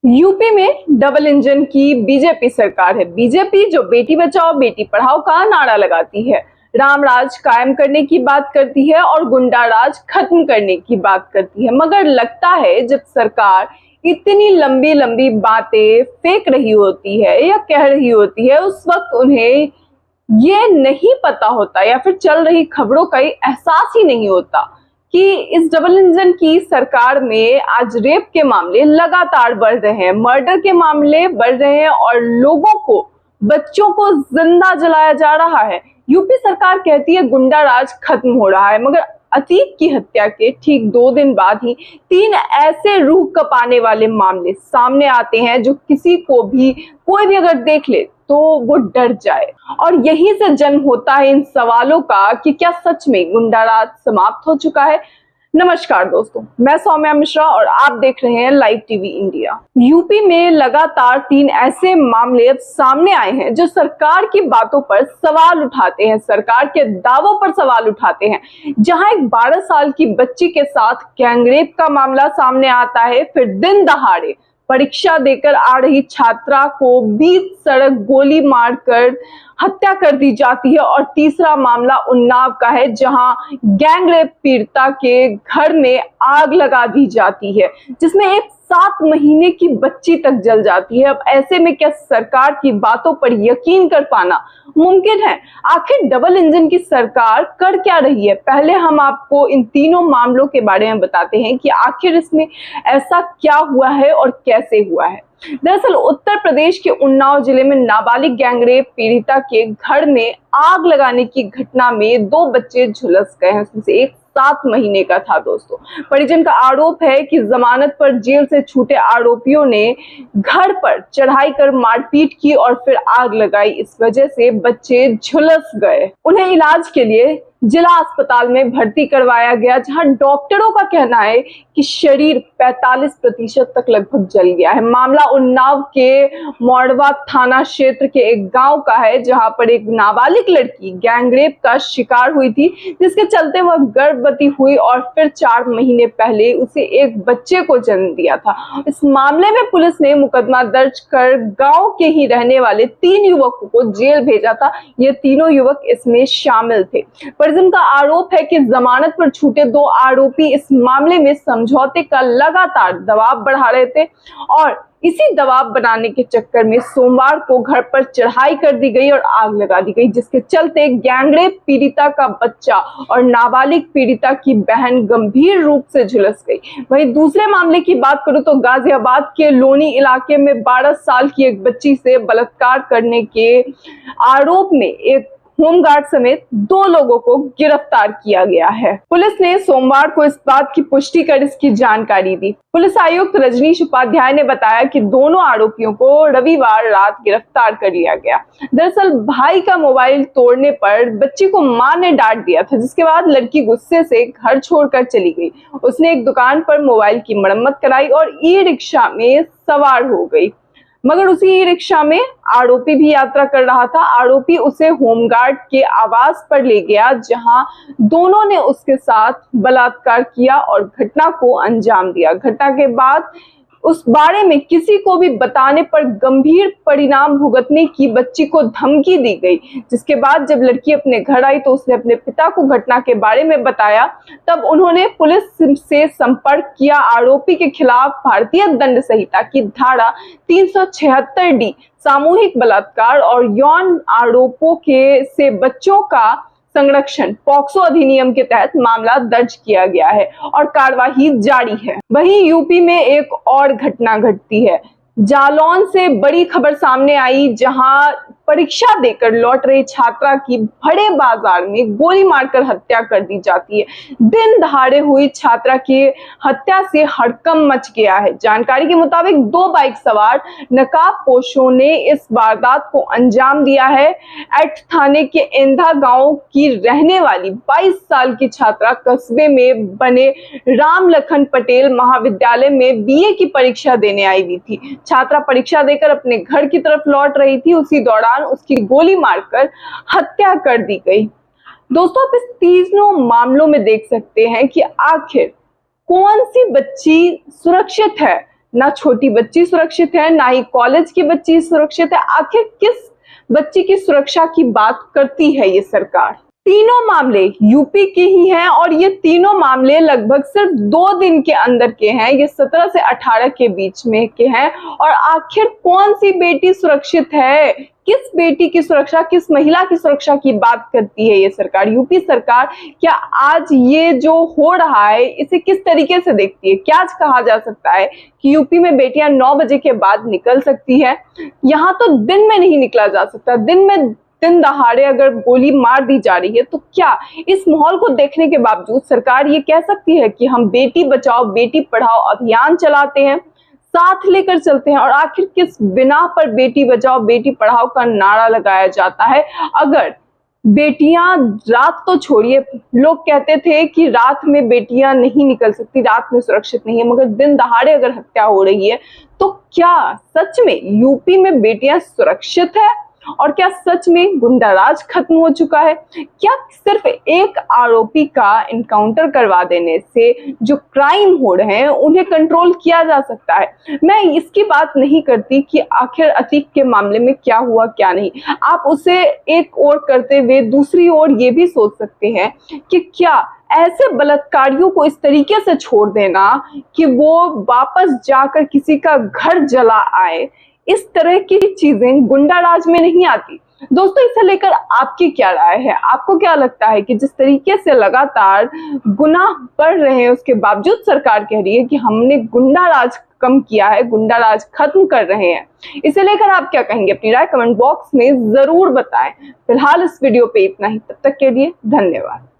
UP में double engine की BJP सरकार है। बीजेपी जो बेटी बचाओ बेटी पढ़ाओ का नारा लगाती है, राम राज कायम करने की बात करती है और गुंडा राज खत्म करने की बात करती है। मगर लगता है जब सरकार इतनी लंबी लंबी बातें फेंक रही होती है या कह रही होती है, उस वक्त उन्हें ये नहीं पता होता या फिर चल रही खबरों का एहसास ही नहीं होता कि इस डबल इंजन की सरकार में आज रेप के मामले लगातार बढ़ रहे हैं, मर्डर के मामले बढ़ रहे हैं और लोगों को, बच्चों को जिंदा जलाया जा रहा है। यूपी सरकार कहती है गुंडा राज खत्म हो रहा है, मगर अतीक की हत्या के ठीक 2 दिन बाद ही 3 ऐसे रूह कपाने वाले मामले सामने आते हैं जो किसी को भी, कोई भी अगर देख ले तो वो डर जाए। और यहीं से जन्म होता है इन सवालों का कि क्या सच में गुंडा राज समाप्त हो चुका है। नमस्कार दोस्तों, मैं सौम्या मिश्रा और आप देख रहे हैं लाइव टीवी इंडिया। यूपी में लगातार 3 ऐसे मामले अब सामने आए हैं जो सरकार की बातों पर सवाल उठाते हैं, सरकार के दावों पर सवाल उठाते हैं। जहां एक 12 साल की बच्ची के साथ गैंगरेप का मामला सामने आता है, फिर दिन दहाड़े परीक्षा देकर आ रही छात्रा को बीच सड़क गोली मारकर हत्या कर दी जाती है, और तीसरा मामला उन्नाव का है जहां गैंगरेप पीड़िता के घर में आग लगा दी जाती है, जिसमें एक 7 महीने की बच्ची तक जल जाती है। अब ऐसे में क्या सरकार की बातों पर यकीन कर पाना मुमकिन है? आखिर डबल इंजन की सरकार कर क्या रही है? पहले हम आपको इन तीनों मामलों के बारे में बताते हैं कि आखिर इसमें ऐसा क्या हुआ है और कैसे हुआ है। दरअसल उत्तर प्रदेश के उन्नाव जिले में नाबालिग गैंगरेप पीड़िता के घर में आग लगाने की घटना में 2 बच्चे झुलस गए हैं, उसमें से एक 7 महीने का था। दोस्तों, परिजन का आरोप है कि जमानत पर जेल से छूटे आरोपियों ने घर पर चढ़ाई कर मारपीट की और फिर आग लगाई। इस वजह से बच्चे झुलस गए। उन्हें इलाज के लिए जिला अस्पताल में भर्ती करवाया गया, जहां डॉक्टरों का कहना है कि शरीर 45% तक लगभग जल गया है। मामला उन्नाव के मोड़वा थाना क्षेत्र के एक गांव का है, जहां पर एक नाबालिग लड़की गैंगरेप का शिकार हुई थी, जिसके चलते वह गर्भवती हुई और फिर 4 महीने पहले उसे एक बच्चे को जन्म दिया था। इस मामले में पुलिस ने मुकदमा दर्ज कर गांव के ही रहने वाले 3 युवकों को जेल भेजा था। ये तीनों युवक इसमें शामिल थे। परिजन का आरोप है कि जमानत पर छूटे 2 आरोपी इस मामले में समझौते का लगातार दबाव बढ़ा रहे थे, और इसी दबाव बनाने के चक्कर में सोमवार को घर पर चढ़ाई कर दी गई और आग लगा दी गई, जिसके चलते गैंगरेप पीड़िता का बच्चा और नाबालिग पीड़िता की बहन गंभीर रूप से झुलस गई। वहीं दूसरे मामले की बात करूं तो गाजियाबाद के लोनी इलाके में 12 साल की एक बच्ची से बलात्कार करने के आरोप में एक होमगार्ड समेत 2 लोगों को गिरफ्तार किया गया है। पुलिस ने सोमवार को इस बात की पुष्टि कर इसकी जानकारी दी। पुलिस आयुक्त रजनीश उपाध्याय ने बताया कि दोनों आरोपियों को रविवार रात गिरफ्तार कर लिया गया। दरअसल भाई का मोबाइल तोड़ने पर बच्ची को मां ने डांट दिया था, जिसके बाद लड़की गुस्से से घर छोड़कर चली गई। उसने एक दुकान पर मोबाइल की मरम्मत कराई और ई रिक्शा में सवार हो गई, मगर उसी ई रिक्शा में आरोपी भी यात्रा कर रहा था। आरोपी उसे होमगार्ड के आवास पर ले गया, जहां दोनों ने उसके साथ बलात्कार किया और घटना को अंजाम दिया। घटना के बाद उस बारे में किसी को भी बताने पर गंभीर परिणाम भुगतने की बच्ची को धमकी दी गई, जिसके बाद जब लड़की अपने घर आई तो उसने अपने पिता को घटना के बारे में बताया। तब उन्होंने पुलिस से संपर्क किया। आरोपी के खिलाफ भारतीय दंड संहिता की धारा 376D सामूहिक बलात्कार और यौन आरोपों के से बच्चों का संरक्षण पॉक्सो अधिनियम के तहत मामला दर्ज किया गया है और कार्यवाही जारी है। वहीं यूपी में एक और घटना घटती है। जालौन से बड़ी खबर सामने आई, जहां परीक्षा देकर लौट रही छात्रा की बड़े बाजार में गोली मारकर हत्या कर दी जाती है। दिन दहाड़े हुई छात्रा की हत्या से हड़कंप मच गया है। जानकारी के मुताबिक 2 बाइक सवार नकाबपोशों ने इस वारदात को अंजाम दिया है। एट थाने के एंधा गांव की रहने वाली 22 साल की छात्रा कस्बे में बने राम लखन पटेल महाविद्यालय में बीए की परीक्षा देने आई हुई थी। छात्रा परीक्षा देकर अपने घर की तरफ लौट रही थी, उसी दौरान उसकी गोली मारकर हत्या कर दी गई। दोस्तों, आप इस तीनों मामलों में देख सकते हैं कि आखिर कौन सी बच्ची सुरक्षित है। ना छोटी बच्ची सुरक्षित है, ना ही कॉलेज की बच्ची सुरक्षित है। आखिर किस बच्ची की सुरक्षा की बात करती है ये सरकार? तीनों मामले यूपी के ही हैं और ये तीनों मामले लगभग सिर्फ 2 दिन के अंदर के हैं। ये 17 से 18 के बीच में के हैं। और आखिर कौन सी बेटी सुरक्षित है, किस बेटी की सुरक्षा, किस महिला की सुरक्षा की बात करती है ये सरकार, यूपी सरकार? क्या आज ये जो हो रहा है इसे किस तरीके से देखती है? क्या आज कहा जा सकता है कि यूपी में बेटियां 9 बजे के बाद निकल सकती है? यहाँ तो दिन में नहीं निकला जा सकता। दिन दहाड़े अगर गोली मार दी जा रही है तो क्या इस माहौल को देखने के बावजूद सरकार ये कह सकती है कि हम बेटी बचाओ बेटी पढ़ाओ अभियान चलाते हैं, साथ लेकर चलते हैं? और आखिर किस बिना पर बेटी बचाओ बेटी पढ़ाओ का नारा लगाया जाता है? अगर बेटियां, रात तो छोड़िए, लोग कहते थे कि रात में बेटियां नहीं निकल सकती, रात में सुरक्षित नहीं है, मगर दिन दहाड़े अगर हत्या हो रही है तो क्या सच में यूपी में बेटियां सुरक्षित है? और क्या सच में गुंडाराज खत्म हो चुका है? क्या सिर्फ एक आरोपी का इनकाउंटर करवा देने से जो क्राइम हो रहे हैं उन्हें कंट्रोल किया जा सकता है? मैं इसकी बात नहीं करती कि आखिर अतीक के मामले में क्या हुआ क्या नहीं। आप उसे एक ओर करते हुए दूसरी ओर ये भी सोच सकते हैं कि क्या ऐसे बलात्कारियों को इस तरीके से छोड़ देना कि वो वापस जाकर किसी का घर जला आए, इस तरह की चीजें गुंडाराज में नहीं आती। दोस्तों, इसे लेकर आपकी क्या राय है? आपको क्या लगता है कि जिस तरीके से लगातार गुनाह बढ़ रहे हैं उसके बावजूद सरकार कह रही है कि हमने गुंडाराज कम किया है, गुंडाराज खत्म कर रहे हैं, इसे लेकर आप क्या कहेंगे? अपनी राय कमेंट बॉक्स में जरूर बताएं। फिलहाल इस वीडियो पे इतना ही। तब तक के लिए धन्यवाद।